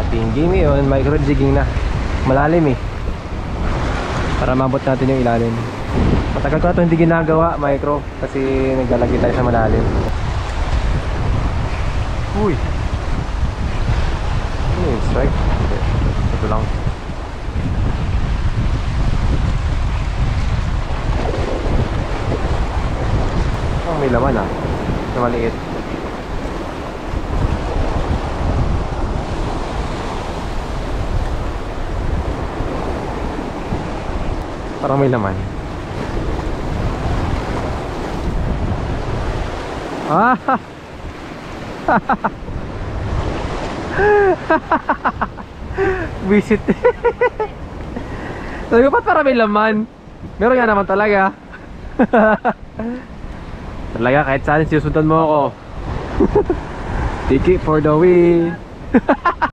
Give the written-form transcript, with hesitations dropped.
ating game ngayon, micro jigging na. Malalim eh, para mabot natin yung ilalim. Matagal ko na ito hindi ginagawa, micro, kasi naglalagay tayo sa malalim. Uy, strike. Ito lang. Oh, may laman ah, na maliit. Parang may laman. Ah! Visit. Sabi ko, ba't parang may laman? Meron nga naman talaga. Talaga, kahit saan sinusundan mo ako. Ticket for the win.